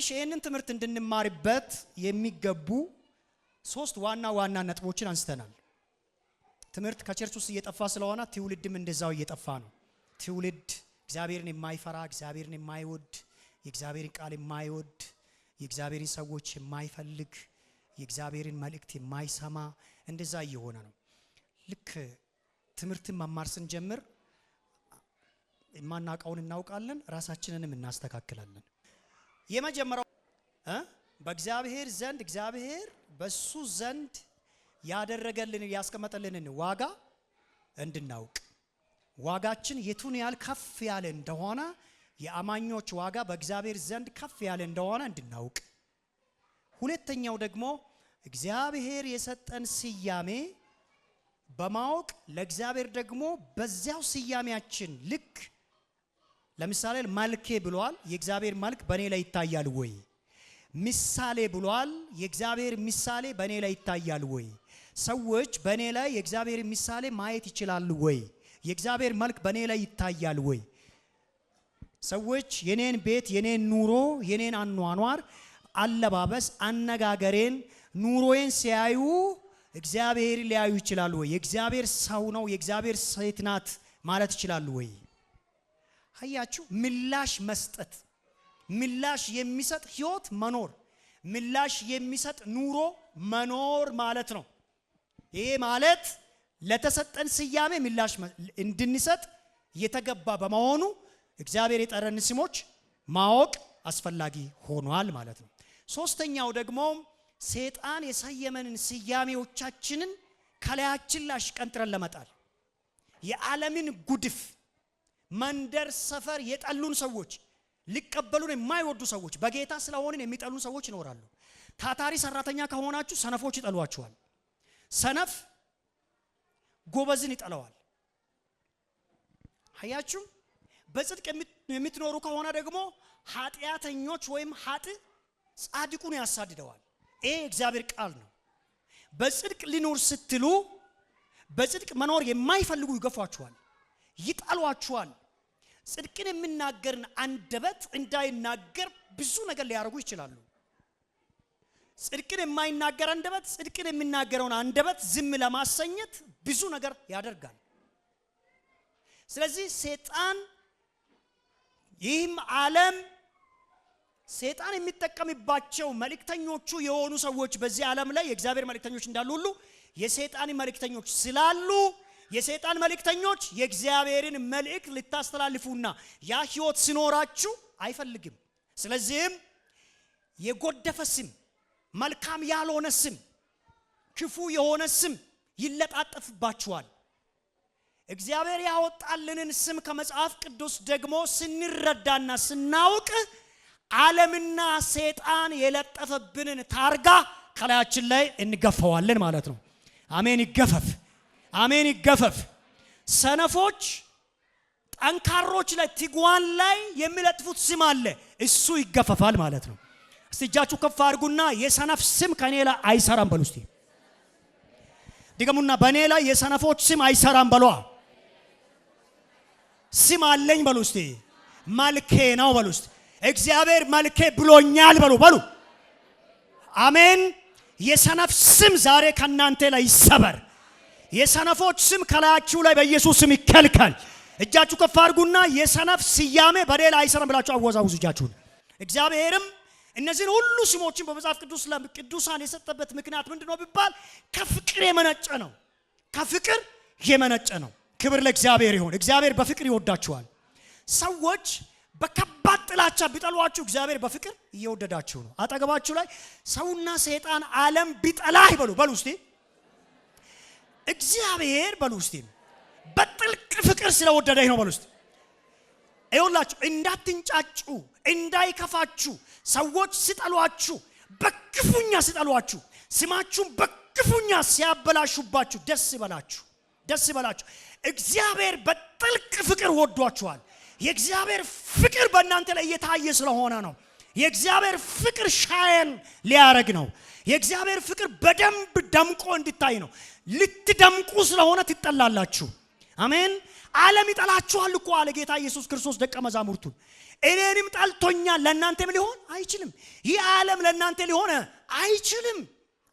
እሺ ይሄንን ትምህርት እንድንማርበት የሚገቡ ሶስት ዋና ነጥቦችን አንስተናል። ትምህርት ከቸርች ውስጥ እየጠፋ ስለሆነ ትውልድም እንደዛው እየጠፋ ነው። ትውልድ እግዚአብሔርን የማይፈራ እግዚአብሔርን የማይወድ የእግዚአብሔርን ቃል የማይወድ የእግዚአብሔርን ሰዎች የማይፈልግ የእግዚአብሔርን መልእክት የማይሰማ እንደዛ እየሆነ ነው። ልክ ትምህርትን መማር ስንጀምር ማናቀውን እናውቃለን ራሳችንንም እናስተካክላለን። የመጀመሪያው በእግዚአብሔር ዘንድ እግዚአብሔር በሱ ዘንድ ያደረገልን ያስቀመጠልን ዋጋ እንድናውቅ ዋጋችን የቱን ያህል ከፍ ያለ እንደሆነ የአማኞች ዋጋ በእግዚአብሔር ዘንድ ከፍ ያለ እንደሆነ እንድናውቅ። ሁለተኛው ደግሞ እግዚአብሔር የሰጠን ስያሜ በማወቅ ለእግዚአብሔር ደግሞ በዚያው ስያሜያችን ልክ ለምሳሌ መልኬ ብሏል የእግዚአብሔር መልክ በኔ ላይ ይታያል ወይ? ምሳሌ ብሏል የእግዚአብሔር ምሳሌ በኔ ላይ ይታያል ወይ? ሰዎች በኔ ላይ የእግዚአብሔር ምሳሌ ማየት ይችላሉ ወይ? የእግዚአብሔር መልክ በኔ ላይ ይታያል ወይ? ሰዎች የኔን ቤት የኔን ኑሮ የኔን አኗኗር አለባበስ አነጋገሬን ኑሮዬን ሲያዩ እግዚአብሔር ሊያዩ ይችላሉ ወይ? የእግዚአብሔር ሰው ነው የእግዚአብሔር ሴት ናት ማለት ይችላሉ ወይ? አያችሁ ምላሽ መስጠት ምላሽ የሚሰጥ ህይወት መኖር ምላሽ የሚሰጥ ኑሮ መኖር ማለት ነው። ይሄ ማለት ለተሰጠን ስያሜ ምላሽ እንድንሰጥ የተገባ በመሆኑ እግዚአብሔር የጠረን ስሞች ማወቅ አስፈላጊ ሆኗል ማለት ነው። ሶስተኛው ደግሞ ሰይጣን የሰየመንን ስያሜዎቻችንን ከላያችን ላይ አሽቀንጥረን ለመጣል የዓለምን ጉድፍ መንደር ሰፈር የጠሉን ሰዎች ሊቀበሉን የማይወዱ ሰዎች በጌታ ስለሆነን የሚጠሉን ሰዎች ይኖራሉ። ታታሪ ሰራተኛ ከሆናችሁ ሰነፎች ይጠሏችኋል። ሰነፍ ጎበዝን ይጠላዋል። አያችሁ በጽድቅ የምትኖሩ ከሆነ ደግሞ ኃጢያተኞች ወይም ጻድቁን ያሳድደዋል። ይሄ እግዚአብሔር ቃል ነው። በጽድቅ ሊኖር ስትሉ በጽድቅ መኖር የማይፈልጉ ይገፏችኋል ይጣሏችኋል። ጽድቅን የሚናገርን አንደበት እንዳይናገር ብዙ ነገር ሊያደርጉ ይችላሉ። ጽድቅን የማይናገር አንደበት ጽድቅን የሚናገረውን አንደበት ዝም ለማሰኘት ብዙ ነገር ያደርጋል። ስለዚህ ሰይጣን ይህም ዓለም ሰይጣን የሚጠቀምባቸው መልእክተኞቹ የሆኑ ሰዎች በዚህ ዓለም ላይ የእግዚአብሔር መልእክተኞች እንዳሉ ሁሉ የሰይጣን መልእክተኞች ስላሉ የሰይጣን መልእክተኞች የእግዚአብሔርን መልእክት ልታስተላልፉና ያ ህይወት ሲኖራችሁ አይፈልግም። ስለዚህም የጎደፈ ስም መልካም ያልሆነ ስም ክፉ የሆነ ስም ይለጣጠፍባችኋል። እግዚአብሔር ያወጣልንን ስም ከመጽሐፍ ቅዱስ ደግሞ ስንረዳና ስናውቅ ዓለምና ሰይጣን የለጠፈብንን ታርጋ ከላያችን ላይ እንገፈዋለን ማለት ነው። አሜን ይገፈፍ አሜን ይገፈፍ። ሰነፎች ጠንካሮች ላይ ትጓን ላይ የሚለጥፉት ስም አለ እሱ ይገፈፋል ማለት ነው። እስቲ እጃችሁ ከፍ አድርጉና የሰነፍ ስም ከኔ ላይ አይሰራም በሉ እስቲ ድገሙና በኔ ላይ የሰነፎች ስም አይሰራም በሉ። ስም አለኝ በሉ እስቲ መልኬ ነው በሉ እስቲ እግዚአብሔር መልኬ ብሎኛል በሉ። አሜን። የሰነፍ ስም ዛሬ ከናንተ ላይ ይሰበር። የሰነፎች ስም ከላያችሁ ላይ በኢየሱስ ስም ይከልከል። እጃችሁ ከፍ አድርጉና የሰነፍ ስያሜ በሌላ አይሰራም ብላችሁ አወዛውዙ እጃችሁን። እግዚአብሔርም እነዚህን ሁሉ ስሞችን በመጽሐፍ ቅዱስ ለቅዱሳን የሰጠበት ምክንያት ምንድነው ቢባል ከፍቅር የመነጨ ነው። ከፍቅር የመነጨ ነው። ክብር ለእግዚአብሔር ይሁን። እግዚአብሔር በፍቅር ይወዳችኋል። ሰዎች በከባድ ጥላቻ ቢጠሏችሁ እግዚአብሔር በፍቅር እየወደዳችሁ ነው። አጠገባችሁ ላይ ሰውና ሰይጣን ዓለም ቢጠላህ በሉ እስቲ እግዚአብሔር በሉ እስቲ በጥልቅ ፍቅር ስለወደደኝ ነው በሉ እስቲ። አይውላችሁ እንዳትንጫጩ እንዳይከፋችሁ ሰዎች ሲጠሏችሁ በክፉኛ ሲጠሏችሁ ስማችሁን በክፉኛ ሲያበላሹባችሁ ደስ ይበላችሁ። እግዚአብሔር በጥልቅ ፍቅር ወዷችኋል። የእግዚአብሔር ፍቅር በእናንተ ላይ እየታየ ስለሆነ ነው። የእግዚአብሔር ፍቅር ሻይን ሊያረግ ነው። የእግዚአብሔር ፍቅር በደንብ ደምቆ እንድታይ ነው። ልትደምቁ ስለሆነ ትጠላላችሁ። አሜን። ዓለም ይጠላችኋል እኮ አለ ጌታ ኢየሱስ ክርስቶስ ደቀ መዛሙርቱን። እኔንም ጠልቶኛል ለእናንተም ሊሆን አይችልም። ይህ ዓለም ለእናንተ ሊሆን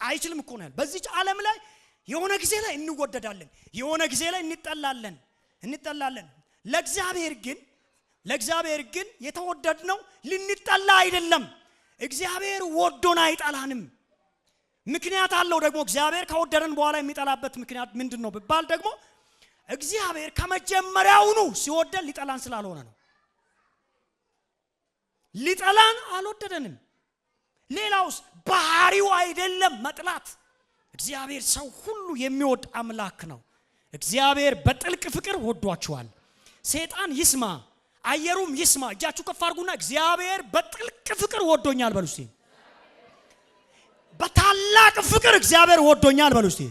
አይችልም እኮ ነው። በዚህ ዓለም ላይ የሆነ ጊዜ ላይ እንወደዳለን፣ የሆነ ጊዜ ላይ እንጠላለን። ለእግዚአብሔር ግን የተወደድነው ልንጠላ አይደለም። እግዚአብሔር ወዶን አይጠላንም። ምክንያት አለው ደግሞ። እግዚአብሔር ከወደደን በኋላ የሚጠላበት ምክንያት ምንድነው ቢባል ደግሞ እግዚአብሔር ከመጀመሪያውኑ ሲወደን ሊጠላን ስላልሆነ ነው። ሊጠላን አልወደደንም። ሌላውስ ባህሪው አይደለም መጥላት። እግዚአብሔር ሰው ሁሉ የሚወድ አምላክ ነው። እግዚአብሔር በጥልቅ ፍቅር ወዷቸዋል። ሰይጣን ይስማ፣ አየሩም ይስማ። እጃችሁ ከፍ አድርጉና እግዚአብሔር በጥልቅ ፍቅር ወዶኛል በሉ እስቲ። በታላቅ ፍቅር እግዚአብሔር ወዶኛል በሉ እስቲ።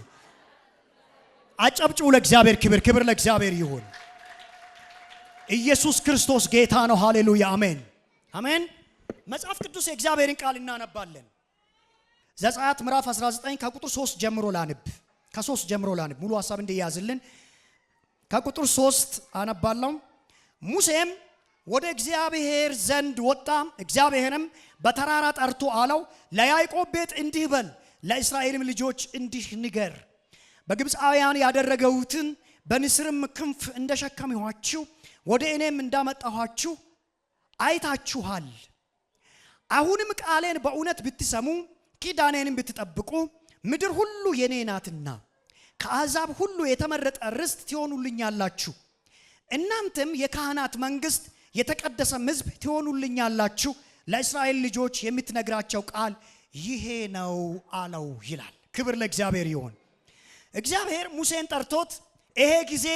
አጨብጭቡ ለእግዚአብሔር። ክብር ለእግዚአብሔር ይሁን። ኢየሱስ ክርስቶስ ጌታ ነው። ሃሌሉያ አሜን አሜን። መጽሐፍ ቅዱስ የእግዚአብሔርን ቃል እናነባለን። ዘጸአት ምዕራፍ 19 ከቁጥር 3 ጀምሮ ላንብ። ከ3 ጀምሮ ላንብ ሙሉ ሐሳብ እንዲያዝልን ከቁጥር 3 አነባለሁ። ሙሴም ወደ እግዚአብሔር ዘንድ ወጣ። እግዚአብሔርም በተራራ ጠርቶ አለው፣ ለያዕቆብ ቤት እንዲህ በል፣ ለእስራኤልም ልጆች እንዲህ ንገር፣ በግብፃውያን ያደረገውትን በንስርም ክንፍ እንደሸከምኋችሁ ወደ እኔም እንዳመጣኋችሁ አይታችኋል። አሁንም ቃሌን በእውነት ብትሰሙ ኪዳኔንም ብትጠብቁ ምድር ሁሉ የኔ ናትና ከአሕዛብ ሁሉ የተመረጠ ርስት ትሆኑልኛላችሁ። እናንተም የካህናት መንግስት፣ የተቀደሰም ሕዝብ ትሆኑልኛላችሁ። ለእስራኤል ልጆች የምትነግራቸው ቃል ይሄ ነው አለው ይላል። ክብር ለእግዚአብሔር ይሁን። እግዚአብሔር ሙሴን ጠርቶት ይሄ ጊዜ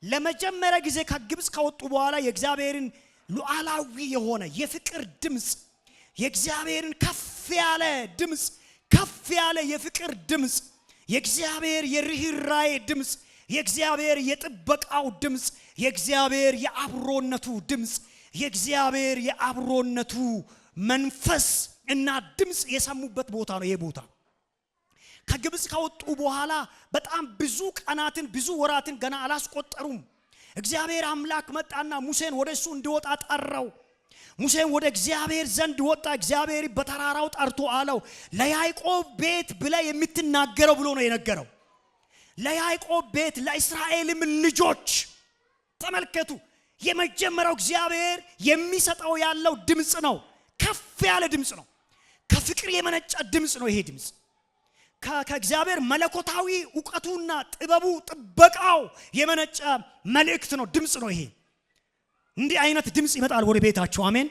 ለመጀመሪያ ጊዜ ከግብፅ ከወጡ በኋላ የእግዚአብሔርን ሉዓላዊ የሆነ የፍቅር ድምፅ፣ የእግዚአብሔርን ከፍ ያለ ድምፅ፣ ከፍ ያለ የፍቅር ድምፅ፣ የእግዚአብሔር የርህራሄ ድምፅ፣ የእግዚአብሔር የጥበቃው ድምፅ፣ የእግዚአብሔር የአብሮነቱ ድምፅ፣ የእግዚአብሔር የአብሮነቱ መንፈስ እና ድምፅ የሰሙበት ቦታ ነው። ይሄ ቦታ ከግብፅ ከወጡ በኋላ በጣም ብዙ ቀናትን ብዙ ወራትን ገና አላስቆጠሩም። እግዚአብሔር አምላክ መጣና ሙሴን ወደሱ እንዲወጣ ጠራው። ሙሴን ወደ እግዚአብሔር ዘንድ ወጣ። እግዚአብሔር በተራራው ጠርቶ አለው፣ ለያዕቆብ ቤት ብለህ የምትናገረው ብሎ ነው የነገረው። ለያዕቆብ ቤት ለእስራኤልም ልጆች ተመልከቱ። የመጀመሪያው እግዚአብሔር የሚሰጠው ያለው ድምፅ ነው። ከፍ ያለ ድምፅ ነው። ከፍቅር የመነጨ ድምፅ ነው። ይሄ ድምፅ ከእግዚአብሔር መለኮታዊ ዕውቀቱና ጥበቡ ጥበቃው የመነጨ መልእክት ነው። ድምፅ ነው ይሄ። እንዲህ አይነት ድምፅ ይመጣል ወደ ቤታችሁ። አሜን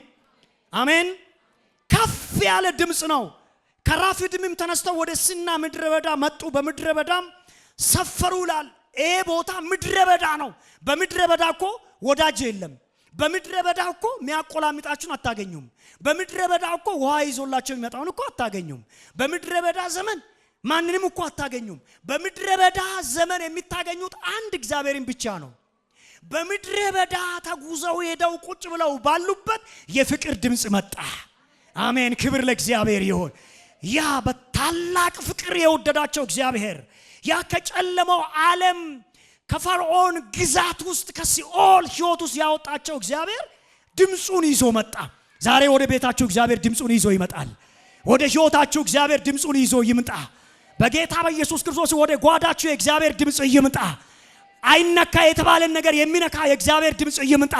አሜን። ከፍ ያለ ድምፅ ነው። ከራፊድምም ተነስተው ወደ ሲና ምድረ በዳ መጡ። በምድረ በዳም ሰፈሩ ይላል። ይሄ ቦታ ምድረ በዳ ነው። በምድረ በዳ እኮ ወዳጅ የለም። በምድረ በዳ እኮ የሚያቆላምጣችሁን አታገኙም። በምድረ በዳ እኮ ውሃ ይዞላችሁ የሚመጣውን እኮ አታገኙም። በምድረ በዳ ዘመን ማንንም እኮ አታገኙም። በምድረ በዳ ዘመን የሚታገኙት አንድ እግዚአብሔርን ብቻ ነው። በምድረ በዳ ተጉዘው ሄደው ቁጭ ብለው ባሉበት የፍቅር ድምፅ መጣ። አሜን፣ ክብር ለእግዚአብሔር ይሁን። ያ በታላቅ ፍቅር የወደዳቸው እግዚአብሔር፣ ያ ከጨለማው ዓለም ከፈርዖን ግዛት ውስጥ ከሲኦል ሕይወት ውስጥ ያወጣቸው እግዚአብሔር ድምፁን ይዞ መጣ። ዛሬ ወደ ቤታችሁ እግዚአብሔር ድምፁን ይዞ ይመጣል። ወደ ሕይወታችሁ እግዚአብሔር ድምፁን ይዞ ይምጣ። በጌታ በኢየሱስ ክርስቶስ ወደ ጓዳችሁ የእግዚአብሔር ድምፅ ይምጣ። አይነካ የተባለን ነገር የሚነካ የእግዚአብሔር ድምፅ ይምጣ።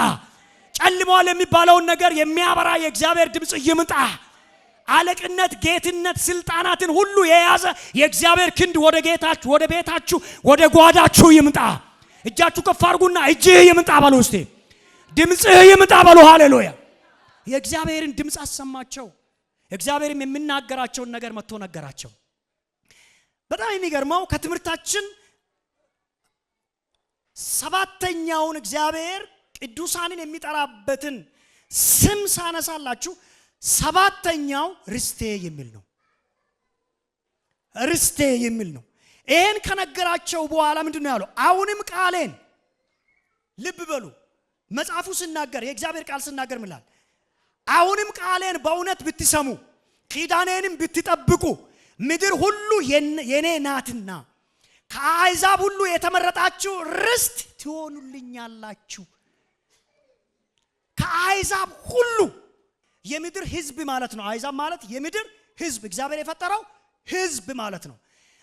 ጨልሟል የሚባለውን ነገር የሚያበራ የእግዚአብሔር ድምፅ ይምጣ። አለቅነት፣ ጌትነት፣ ስልጣናትን ሁሉ የያዘ የእግዚአብሔር ክንድ ወደ ጌታችሁ፣ ወደ ቤታችሁ፣ ወደ ጓዳችሁ ይምጣ። እጃችሁ ከፍ አድርጉና እጅህ ይምጣ በሉ እስቲ። ድምፅህ ይምጣ በሉ። ሃሌሉያ። የእግዚአብሔርን ድምፅ አሰማቸው። እግዚአብሔርም የሚናገራቸውን ነገር መጥቶ ነገራቸው። በጣም የሚገርመው ከትምህርታችን ሰባተኛውን እግዚአብሔር ቅዱሳንን የሚጠራበትን ስም ሳነሳላችሁ ሰባተኛው ርስቴ የሚል ነው። ርስቴ የሚል ነው። ይሄን ከነገራቸው በኋላ ምንድነው ያለው? አሁንም ቃሌን ልብ በሉ። መጽሐፉ ሲናገር የእግዚአብሔር ቃል ሲናገር ምላል? አሁንም ቃሌን በእውነት ብትሰሙ ኪዳኔንም ብትጠብቁ ምድር ሁሉ የኔ ናትና ከአሕዛብ ሁሉ የተመረጣችሁ ርስት ትሆኑልኛላችሁ። ከአሕዛብ ሁሉ የምድር ሕዝብ ማለት ነው። አሕዛብ ማለት የምድር ሕዝብ እግዚአብሔር የፈጠረው ሕዝብ ማለት ነው።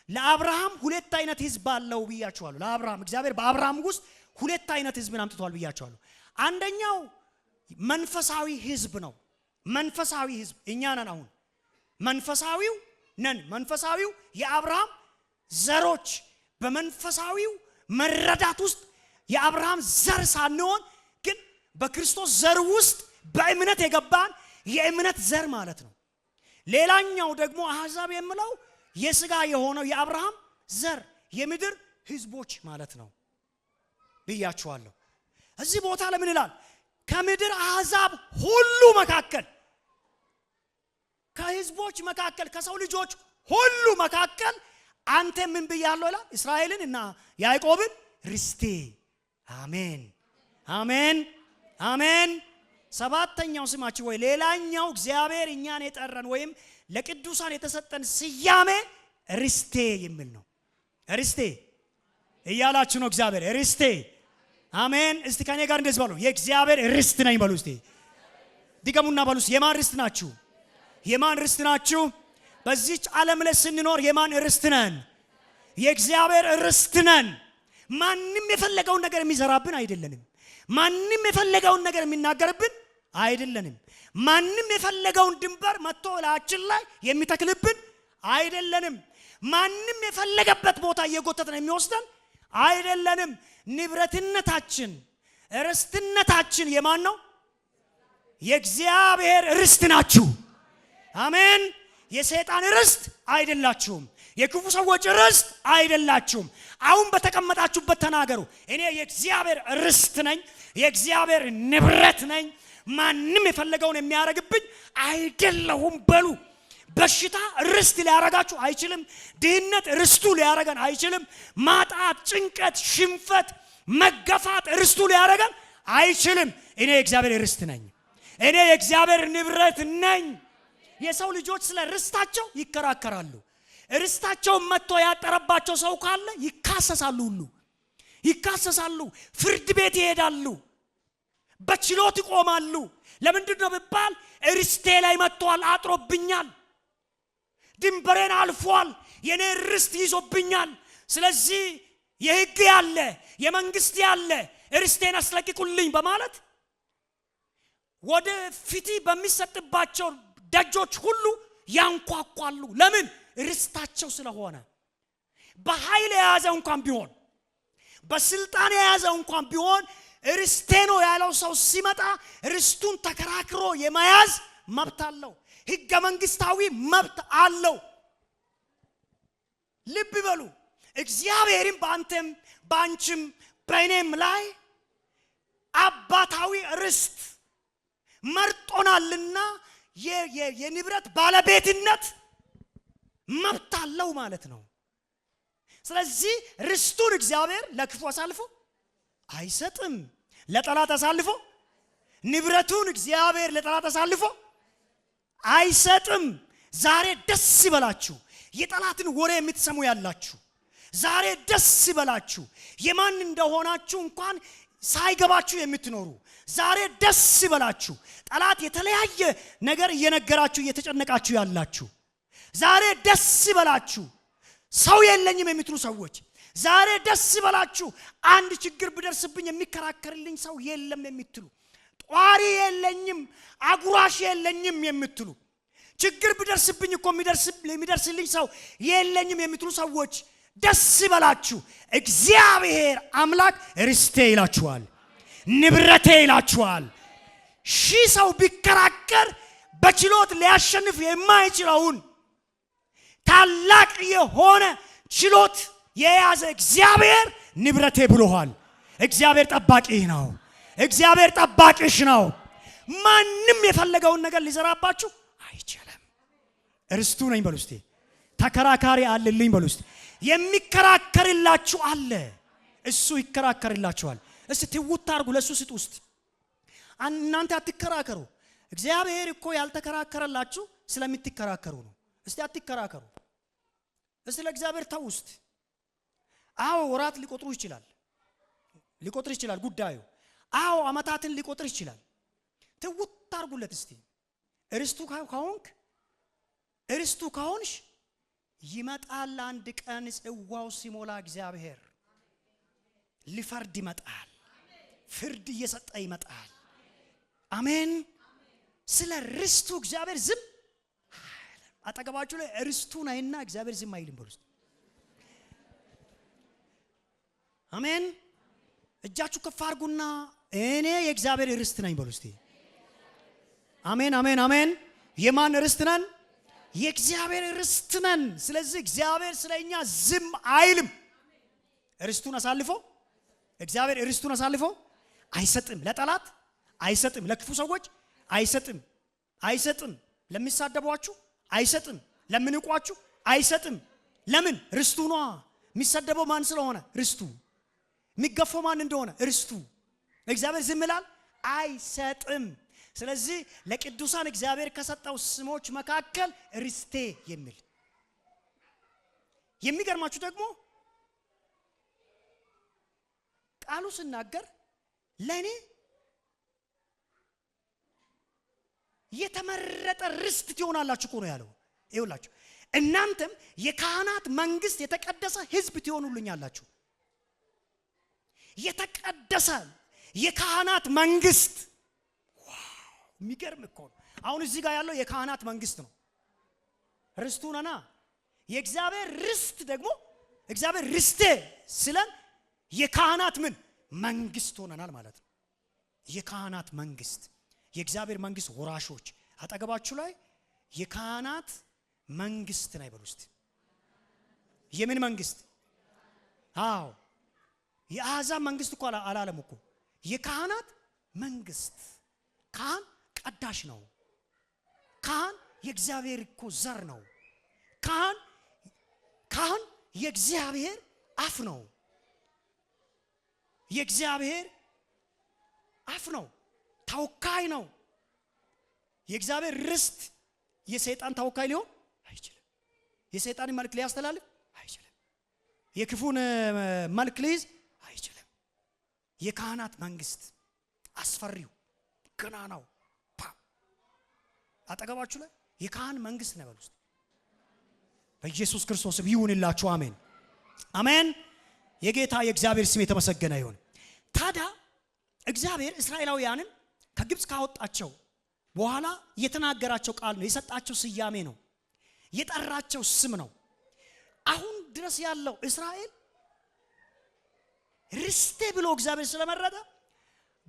ለአብርሃም ሁለት አይነት ሕዝብ አለው ብያችኋለሁ። ለአብርሃም እግዚአብሔር በአብርሃም ውስጥ ሁለት አይነት ሕዝብን አምጥቷል ብያችኋለሁ። አንደኛው መንፈሳዊ ሕዝብ ነው። መንፈሳዊ ሕዝብ እኛ ነን። አሁን መንፈሳዊው ነን። መንፈሳዊው የአብርሃም ዘሮች በመንፈሳዊው መረዳት ውስጥ የአብርሃም ዘር ሳንሆን ግን በክርስቶስ ዘር ውስጥ በእምነት የገባን የእምነት ዘር ማለት ነው። ሌላኛው ደግሞ አሕዛብ የምለው የሥጋ የሆነው የአብርሃም ዘር የምድር ሕዝቦች ማለት ነው ብያችኋለሁ። እዚህ ቦታ ለምን ይላል? ከምድር አሕዛብ ሁሉ መካከል ከሕዝቦች መካከል ከሰው ልጆች ሁሉ መካከል አንተ ምን ብያለሁ ይላል? እስራኤልን እና ያዕቆብን ርስቴ። አሜን አሜን አሜን። ሰባተኛው ስማችሁ ወይ ሌላኛው እግዚአብሔር እኛን የጠራን ወይም ለቅዱሳን የተሰጠን ስያሜ ርስቴ የሚል ነው። ርስቴ እያላችሁ ነው። እግዚአብሔር ርስቴ። አሜን። እስቲ ከኔ ጋር እንደዚህ በሉ፣ የእግዚአብሔር ርስት ነኝ በሉ። እስቲ ድገሙና በሉ። የማን ርስት ናችሁ? የማን ርስት ናችሁ? በዚህች ዓለም ላይ ስንኖር የማን ርስት ነን? የእግዚአብሔር ርስት ነን። ማንም የፈለገውን ነገር የሚዘራብን አይደለንም። ማንም የፈለገውን ነገር የሚናገርብን አይደለንም። ማንም የፈለገውን ድንበር መጥቶ ላችን ላይ የሚተክልብን አይደለንም። ማንም የፈለገበት ቦታ እየጎተተን የሚወስደን አይደለንም። ንብረትነታችን ርስትነታችን የማን ነው? የእግዚአብሔር ርስት ናችሁ። አሜን። የሰይጣን ርስት አይደላችሁም። የክፉ ሰዎች ርስት አይደላችሁም። አሁን በተቀመጣችሁበት ተናገሩ። እኔ የእግዚአብሔር ርስት ነኝ፣ የእግዚአብሔር ንብረት ነኝ። ማንም የፈለገውን የሚያረግብኝ አይደለሁም በሉ። በሽታ ርስት ሊያረጋችሁ አይችልም። ድህነት ርስቱ ሊያረገን አይችልም። ማጣት፣ ጭንቀት፣ ሽንፈት፣ መገፋት ርስቱ ሊያረገን አይችልም። እኔ የእግዚአብሔር ርስት ነኝ። እኔ የእግዚአብሔር ንብረት ነኝ። የሰው ልጆች ስለ ርስታቸው ይከራከራሉ። ርስታቸውን መጥቶ ያጠረባቸው ሰው ካለ ይካሰሳሉ። ሁሉ ይካሰሳሉ። ፍርድ ቤት ይሄዳሉ። በችሎት ይቆማሉ። ለምንድን ነው ቢባል ርስቴ ላይ መጥቷል፣ አጥሮብኛል፣ ድንበሬን አልፏል፣ የኔ ርስት ይዞብኛል። ስለዚህ የሕግ ያለ የመንግስት ያለ ርስቴን አስለቅቁልኝ በማለት ወደ ፊት በሚሰጥባቸው ደጆች ሁሉ ያንኳኳሉ። ለምን? ርስታቸው ስለሆነ። በኃይል የያዘው እንኳን ቢሆን በስልጣን የያዘው እንኳን ቢሆን ርስቴ ነው ያለው ሰው ሲመጣ ርስቱን ተከራክሮ የመያዝ መብት አለው። ሕገ መንግስታዊ መብት አለው። ልብ በሉ። እግዚአብሔርም በአንተም በአንቺም በእኔም ላይ አባታዊ ርስት መርጦናልና የንብረት ባለቤትነት መብት አለው ማለት ነው። ስለዚህ ርስቱን እግዚአብሔር ለክፉ አሳልፎ አይሰጥም፣ ለጠላት አሳልፎ። ንብረቱን እግዚአብሔር ለጠላት አሳልፎ አይሰጥም። ዛሬ ደስ ይበላችሁ። የጠላትን ወሬ የምትሰሙ ያላችሁ ዛሬ ደስ ይበላችሁ። የማን እንደሆናችሁ እንኳን ሳይገባችሁ የምትኖሩ ዛሬ ደስ ይበላችሁ። ጠላት የተለያየ ነገር እየነገራችሁ እየተጨነቃችሁ ያላችሁ ዛሬ ደስ ይበላችሁ። ሰው የለኝም የምትሉ ሰዎች ዛሬ ደስ ይበላችሁ። አንድ ችግር ቢደርስብኝ የሚከራከርልኝ ሰው የለም የምትሉ፣ ጧሪ የለኝም አጉራሽ የለኝም የምትሉ፣ ችግር ቢደርስብኝ እኮ የሚደርስልኝ ሰው የለኝም የምትሉ ሰዎች ደስ ይበላችሁ። እግዚአብሔር አምላክ ርስቴ ይላችኋል፣ ንብረቴ ይላችኋል። ሺህ ሰው ቢከራከር በችሎት ሊያሸንፍ የማይችለውን ታላቅ የሆነ ችሎት የያዘ እግዚአብሔር ንብረቴ ብሎሃል። እግዚአብሔር ጠባቂህ ነው። እግዚአብሔር ጠባቂሽ ነው። ማንም የፈለገውን ነገር ሊዘራባችሁ አይችልም። ርስቱ ነኝ በሉ እስቲ። ተከራካሪ አለልኝ በሉ እስቲ። የሚከራከርላችሁ አለ፣ እሱ ይከራከርላችኋል። እስቲ ትውት አድርጉ፣ ለሱ ስጡ። እስቲ እናንተ አትከራከሩ። እግዚአብሔር እኮ ያልተከራከረላችሁ ስለምትከራከሩ ነው። እስቲ አትከራከሩ። እስቲ ለእግዚአብሔር ተው እስቲ። አዎ ወራት ሊቆጥር ይችላል ጉዳዩ። አዎ አመታትን ሊቆጥር ይችላል። ትውት አድርጉለት እስቲ። እርስቱ ከሆንሽ ይመጣል አንድ ቀን ጽዋው ሲሞላ እግዚአብሔር ሊፈርድ ይመጣል። ፍርድ እየሰጠ ይመጣል። አሜን። ስለ ርስቱ እግዚአብሔር ዝም አጠገባችሁ ላይ ርስቱን አይና እግዚአብሔር ዝም አይልም በሉ። አሜን። እጃችሁ ከፍ አድርጉና እኔ የእግዚአብሔር ርስት ነኝ በሉ እስቲ። አሜን አሜን አሜን። የማን ርስት ነን? የእግዚአብሔር ርስት ነን። ስለዚህ እግዚአብሔር ስለኛ ዝም አይልም። ርስቱን አሳልፎ እግዚአብሔር ርስቱን አሳልፎ አይሰጥም። ለጠላት አይሰጥም። ለክፉ ሰዎች አይሰጥም። ለሚሳደቧችሁ አይሰጥም። ለምንቋችሁ አይሰጥም። ለምን? ርስቱ ነው። የሚሰደበው ማን ስለሆነ? ርስቱ። የሚገፈው ማን እንደሆነ? ርስቱ። እግዚአብሔር ዝም ይላል? አይሰጥም። ስለዚህ ለቅዱሳን እግዚአብሔር ከሰጠው ስሞች መካከል ርስቴ የሚል የሚገርማችሁ ደግሞ ቃሉ ሲናገር ለኔ የተመረጠ ርስት ትሆናላችሁ እኮ ነው ያለው። ይኸውላችሁ እናንተም የካህናት መንግስት የተቀደሰ ሕዝብ ትሆኑልኛላችሁ። የተቀደሰ የካህናት መንግስት። ዋው የሚገርም እኮ ነው። አሁን እዚህ ጋር ያለው የካህናት መንግስት ነው። ርስቱ ነና። የእግዚአብሔር ርስት ደግሞ እግዚአብሔር ርስቴ ስለን የካህናት ምን መንግስት ሆነናል ማለት ነው። የካህናት መንግስት፣ የእግዚአብሔር መንግስት ወራሾች። አጠገባችሁ ላይ የካህናት መንግስት ነው ይበሉ እስቲ። የምን መንግስት? አዎ የአሕዛብ መንግስት እኮ አላለም እኮ። የካህናት መንግስት። ካህን ቀዳሽ ነው። ካህን የእግዚአብሔር እኮ ዘር ነው። ካህን የእግዚአብሔር አፍ ነው። የእግዚአብሔር አፍ ነው። ተወካይ ነው። የእግዚአብሔር ርስት የሰይጣን ተወካይ ሊሆን አይችልም። የሰይጣን መልክ ሊያስተላልፍ አይችልም። የክፉን መልክ ሊይዝ አይችልም። የካህናት መንግስት አስፈሪው ገናናው አጠገባችሁ ላይ የካህን መንግስት ነው በሉ። በኢየሱስ ክርስቶስ ይሁንላችሁ። አሜን አሜን። የጌታ የእግዚአብሔር ስም የተመሰገነ ይሁን። ታዲያ እግዚአብሔር እስራኤላውያንን ከግብጽ ካወጣቸው በኋላ የተናገራቸው ቃል ነው፣ የሰጣቸው ስያሜ ነው፣ የጠራቸው ስም ነው። አሁን ድረስ ያለው እስራኤል ርስቴ ብሎ እግዚአብሔር ስለመረጠ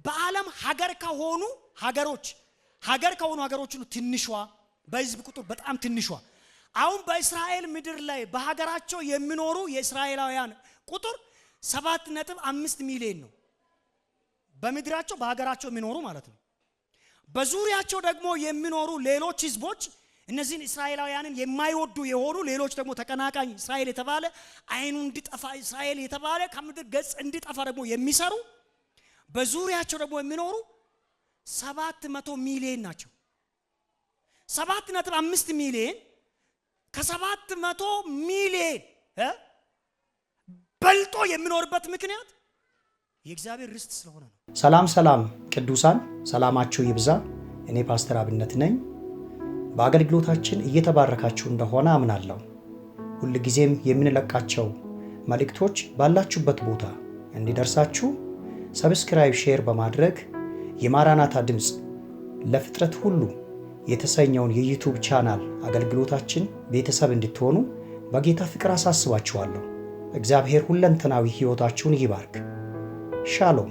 በዓለም ሀገር ከሆኑ ሀገሮች ሁሉ ትንሿ፣ በህዝብ ቁጥር በጣም ትንሿ፣ አሁን በእስራኤል ምድር ላይ በሀገራቸው የሚኖሩ የእስራኤላውያን ቁጥር 7.5 ሚሊዮን ነው። በምድራቸው በሀገራቸው የሚኖሩ ማለት ነው። በዙሪያቸው ደግሞ የሚኖሩ ሌሎች ህዝቦች እነዚህን እስራኤላውያንን የማይወዱ የሆኑ ሌሎች ደግሞ ተቀናቃኝ እስራኤል የተባለ አይኑ እንዲጠፋ እስራኤል የተባለ ከምድር ገጽ እንዲጠፋ ደግሞ የሚሰሩ በዙሪያቸው ደግሞ የሚኖሩ 700 ሚሊዮን ናቸው። 7.5 ሚሊዮን ከ700 ሚሊዮን በልጦ የሚኖርበት ምክንያት የእግዚአብሔር ርስት ስለሆነ ነው። ሰላም ቅዱሳን፣ ሰላማችሁ ይብዛ። እኔ ፓስተር አብነት ነኝ። በአገልግሎታችን እየተባረካችሁ እንደሆነ አምናለሁ። ሁልጊዜም የምንለቃቸው መልእክቶች ባላችሁበት ቦታ እንዲደርሳችሁ ሰብስክራይብ፣ ሼር በማድረግ የማራናታ ድምፅ ለፍጥረት ሁሉ የተሰኘውን የዩቲዩብ ቻናል አገልግሎታችን ቤተሰብ እንድትሆኑ በጌታ ፍቅር አሳስባችኋለሁ። እግዚአብሔር ሁለንተናዊ ሕይወታችሁን ይባርክ። ሻሎም